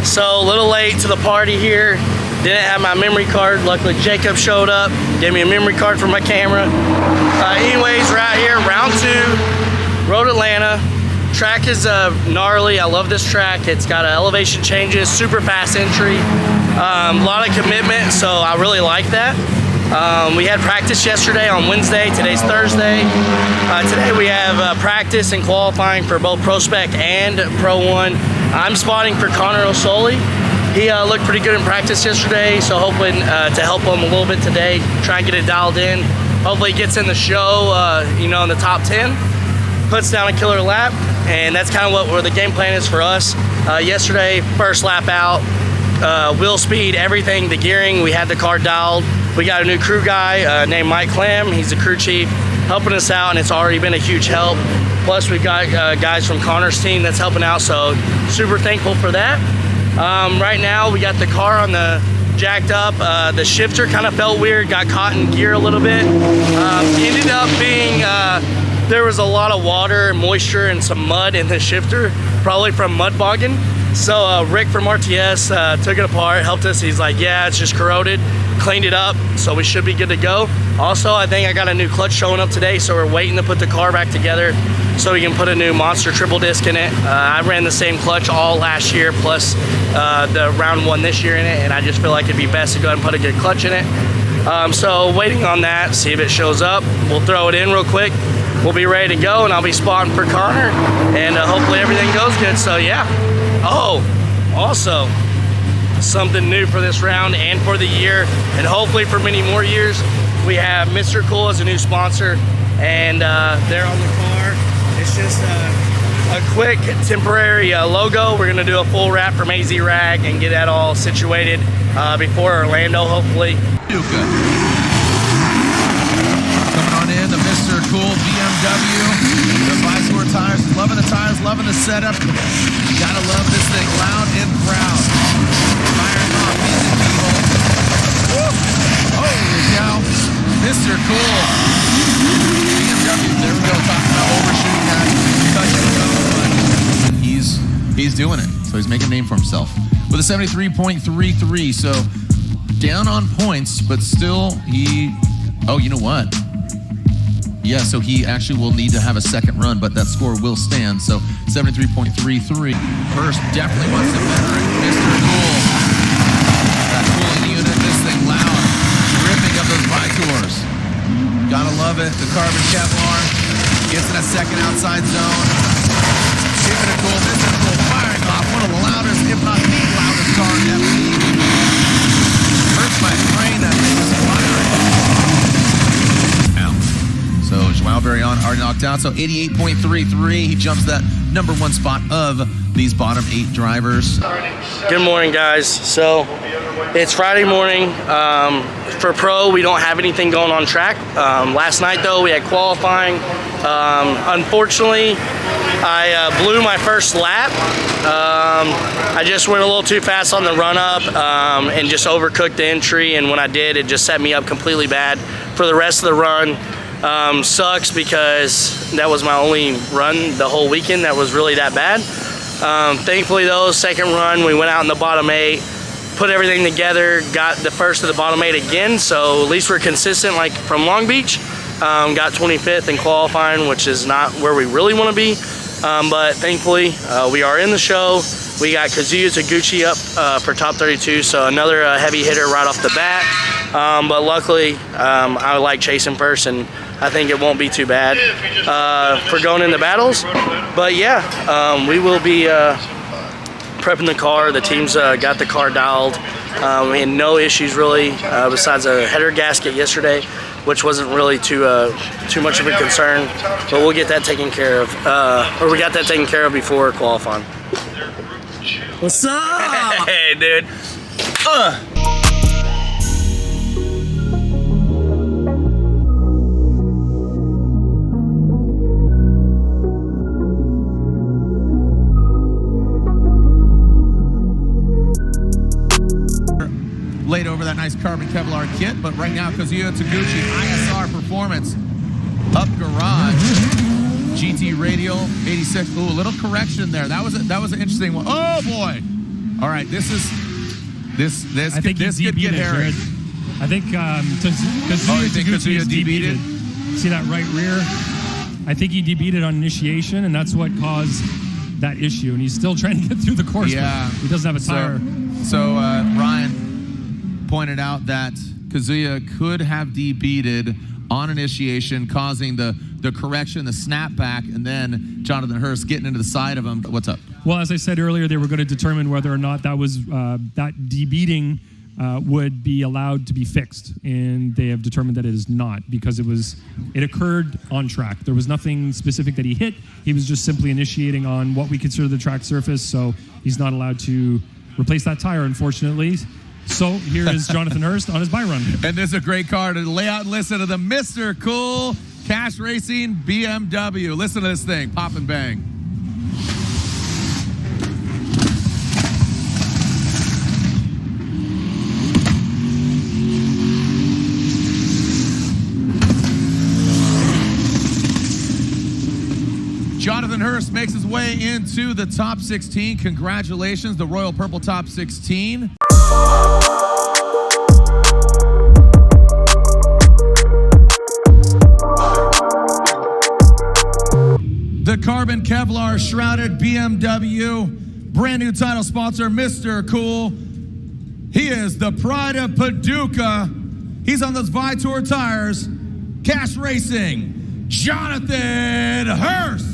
So a little late to the party here. Didn't have my memory card. Luckily Jacob showed up, gave me a memory card for my camera. Anyways, we're out here, round 2, Road Atlanta. Track is gnarly. I love this track. It's got elevation changes, super fast entry, a lot of commitment, so I really like that. We had practice yesterday on Wednesday. Today's Thursday. Today we have practice and qualifying for both Pro Spec and Pro 1. I'm spotting for Connor O'Sully. He looked pretty good in practice yesterday, so hoping to help him a little bit today, try and get it dialed in. Hopefully he gets in the show, you know, in the top 10, puts down a killer lap, and that's kind of what the game plan is for us. Yesterday, first lap out, wheel speed, everything, the gearing, we had the car dialed. We got a new crew guy named Mike Clem. He's the crew chief, helping us out, and it's already been a huge help. Plus, we've got guys from Connor's team that's helping out, so super thankful for that. Right now, we got the car on the jacked up. The shifter kind of felt weird, got caught in gear a little bit. Ended up being, there was a lot of water and moisture and some mud in the shifter, probably from mud bogging. So Rick from RTS took it apart, helped us. He's like, yeah, it's just corroded, cleaned it up, so we should be good to go. Also, I think I got a new clutch showing up today, so we're waiting to put the car back together so we can put a new Monster triple disc in it. I ran the same clutch all last year, plus the round 1 this year in it, and I just feel like it'd be best to go ahead and put a good clutch in it. So waiting on that, see if it shows up. We'll throw it in real quick. We'll be ready to go, and I'll be spotting for Connor, and hopefully everything goes good, so yeah. Oh, also, something new for this round and for the year, and hopefully for many more years. We have Mr. Cool as a new sponsor, and they're on the car. It's just a quick temporary logo. We're gonna do a full wrap from AZ Rag and get that all situated before Orlando, hopefully. Coming on in, the Mr. Cool BMW, the 5-score tires, loving the tires, loving the setup. Gotta love this thing, loud and proud. Firing off music people. Holy cow, Mr. Cool. BMW, there we go, talking about overshooting that. He's doing it, so he's making a name for himself. With a 73.33, so down on points, but still oh, you know what? Yeah, so he actually will need to have a second run, but that score will stand. So 73.33. First definitely wants to better it. Mr. Cool. That cooling unit, this thing loud. Ripping up those Vitors. Gotta love it. The carbon Kevlar. Gets in a second outside zone. Keeping it cool. Mr. Cool firing off one of the loudest, if not the loudest car ever. Hurts my brain that thing is firing. So Joao Barrion already knocked out, so 88.33. He jumps that #1 spot of these bottom 8 drivers. Good morning, guys. So it's Friday morning. For Pro, we don't have anything going on track. Last night, though, we had qualifying. Unfortunately, I blew my first lap. I just went a little too fast on the run-up and just overcooked the entry, and when I did, it just set me up completely bad for the rest of the run. Sucks because that was my only run the whole weekend that was really that bad. Thankfully though, second run, we went out in the bottom 8, put everything together, got the first of the bottom 8 again, so at least we're consistent like from Long Beach. Got 25th in qualifying, which is not where we really want to be, but thankfully we are in the show. We got Kazuya Taguchi up for top 32, so another heavy hitter right off the bat. But luckily, I like chasing first, and I think it won't be too bad for going into battles. But yeah, we will be prepping the car. The team's got the car dialed. We had no issues really, besides a header gasket yesterday, which wasn't really too much of a concern. But we'll get that taken care of, or we got that taken care of before qualifying. What's up? Hey, dude. Laid over that nice carbon Kevlar kit, but right now Kazuya Taguchi, ISR Performance, up garage, GT Radial 86. Ooh, a little correction there. That was an interesting one. Oh boy, All right, this I think could he get DB'd it, hairy. Jared. I think you think Kazuya DB'd it? See that right rear? I think he DB'd it on initiation, and that's what caused that issue. And he's still trying to get through the course. Yeah. But he doesn't have a tire. So Ryan pointed out that Kazuya could have DB'd on initiation, causing the correction, the snapback, and then Jonathan Hurst getting into the side of him. What's up? Well, as I said earlier, they were going to determine whether or not that was that DB'ing would be allowed to be fixed, and they have determined that it is not, because it occurred on track. There was nothing specific that he hit. He was just simply initiating on what we consider the track surface, so he's not allowed to replace that tire, unfortunately. So here is Jonathan Hurst on his buy run. And this is a great car to lay out and listen to the Mr. Cool Cash Racing BMW. Listen to this thing, pop and bang. Jonathan Hurst makes his way into the top 16. Congratulations, the Royal Purple top 16. The carbon Kevlar shrouded BMW, brand new title sponsor, Mr. Cool. He is the pride of Paducah. He's on those Vitor tires. Cash Racing, Jonathan Hurst.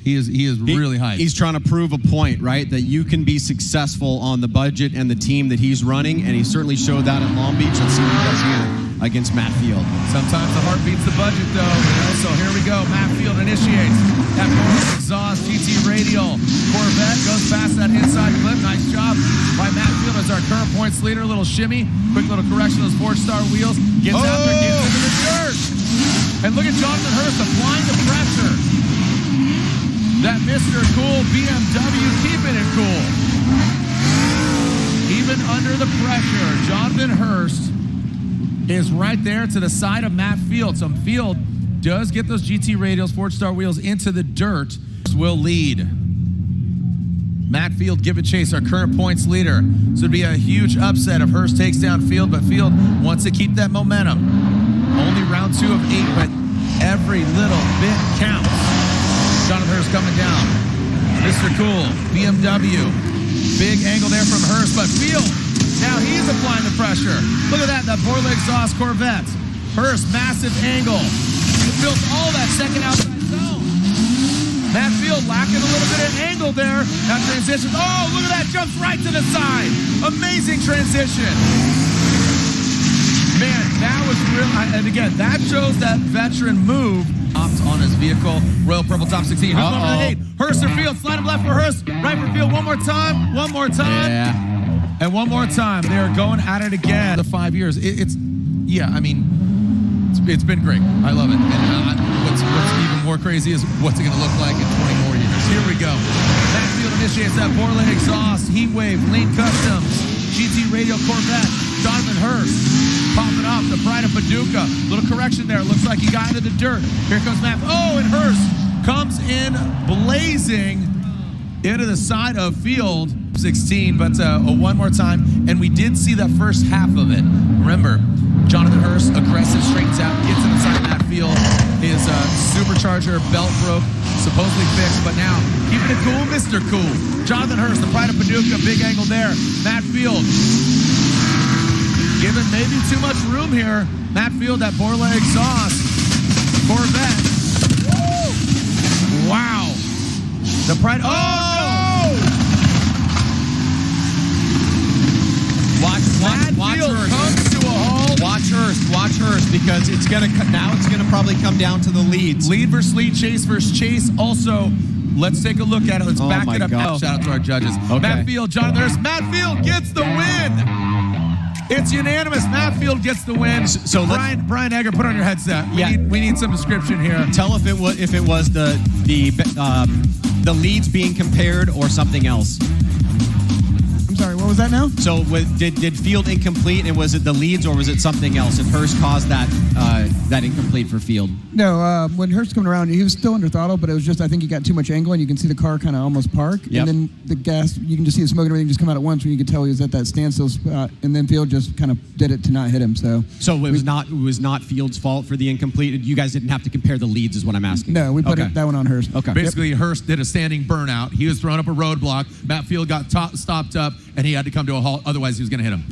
He is really hyped. He's trying to prove a point, right? That you can be successful on the budget and the team that he's running, and he certainly showed that in Long Beach. Let's see what he does here against Matt Field. Sometimes the heart beats the budget, though. So here we go. Matt Field initiates. That Morris exhaust GT radial. Corvette goes past that inside clip. Nice job by Matt Field as our current points leader. A little shimmy. Quick little correction of those 4-star wheels. Gets out there, gets into the dirt. And look at Jonathan Hurst applying the pressure. That Mr. Cool BMW keeping it cool. Even under the pressure, Jonathan Hurst is right there to the side of Matt Field. So Field does get those GT radials, 4-star wheels into the dirt. Will lead. Matt Field give it chase, our current points leader. So it'd be a huge upset if Hurst takes down Field, but Field wants to keep that momentum. Only round 2 of 8, but every little bit counts. Jonathan Hurst coming down. Mr. Cool, BMW. Big angle there from Hurst, but Field, now he's applying the pressure. Look at that Borla exhaust Corvette. Hurst, massive angle. He built all that second outside zone. Matt Field lacking a little bit of angle there. That transition, oh, look at that, jumps right to the side. Amazing transition. Man, that was real, and again, that shows that veteran move. On his vehicle, Royal Purple top 16. Here's over to 8. Hurst or Field, slide him left for Hurst, right for Field. One more time. Yeah. And one more time. They are going at it again. The 5 years. It's been great. I love it. And what's even more crazy is what's it going to look like in 20 more years. Here we go. Matt Field initiates that Borla exhaust, Heat Wave, Lean Customs, GT Radio Corvette, Jonathan Hurst. Popping off the pride of Paducah. Little correction there. Looks like he got into the dirt. Here comes Matt. Oh, and Hurst comes in blazing into the side of Field 16, but one more time. And we did see that first half of it. Remember, Jonathan Hurst, aggressive, straightens out, gets inside Matt Field. His supercharger belt broke, supposedly fixed, but now keeping it cool, Mr. Cool. Jonathan Hurst, the pride of Paducah, big angle there. Matt Field. Given maybe too much room here. Matt Field, that Borla exhaust. Corvette. Woo! Wow. The pride. Oh, no! Watch Hurst. Comes to a halt. Watch Hurst, because it's gonna probably come down to the leads. Lead versus lead, chase versus chase. Also, let's take a look at it. Let's back it up. God. Shout out to our judges. Okay. Matt Field, Jonathan Hurst. Matt Field gets the win. It's unanimous. Matt Field gets the win. So Brian Egger, put on your headset. We need some description here. Tell if it was the leads being compared or something else. I'm sorry. What What was that now? So did Field incomplete, and was it the leads or was it something else? If Hurst caused that incomplete for Field? No, when Hurst coming around, he was still under throttle, but it was just, I think he got too much angle, and you can see the car kind of almost park. Yep. And then the gas, you can just see the smoke and everything just come out at once when you could tell he was at that standstill spot. And then Field just kind of did it to not hit him. So it was not Field's fault for the incomplete. You guys didn't have to compare the leads, is what I'm asking. No, we put that one on Hurst. Okay. Basically, Hurst did a standing burnout. He was throwing up a roadblock. Matt Field got stopped up, and he had to come to a halt. Otherwise, he was going to hit him.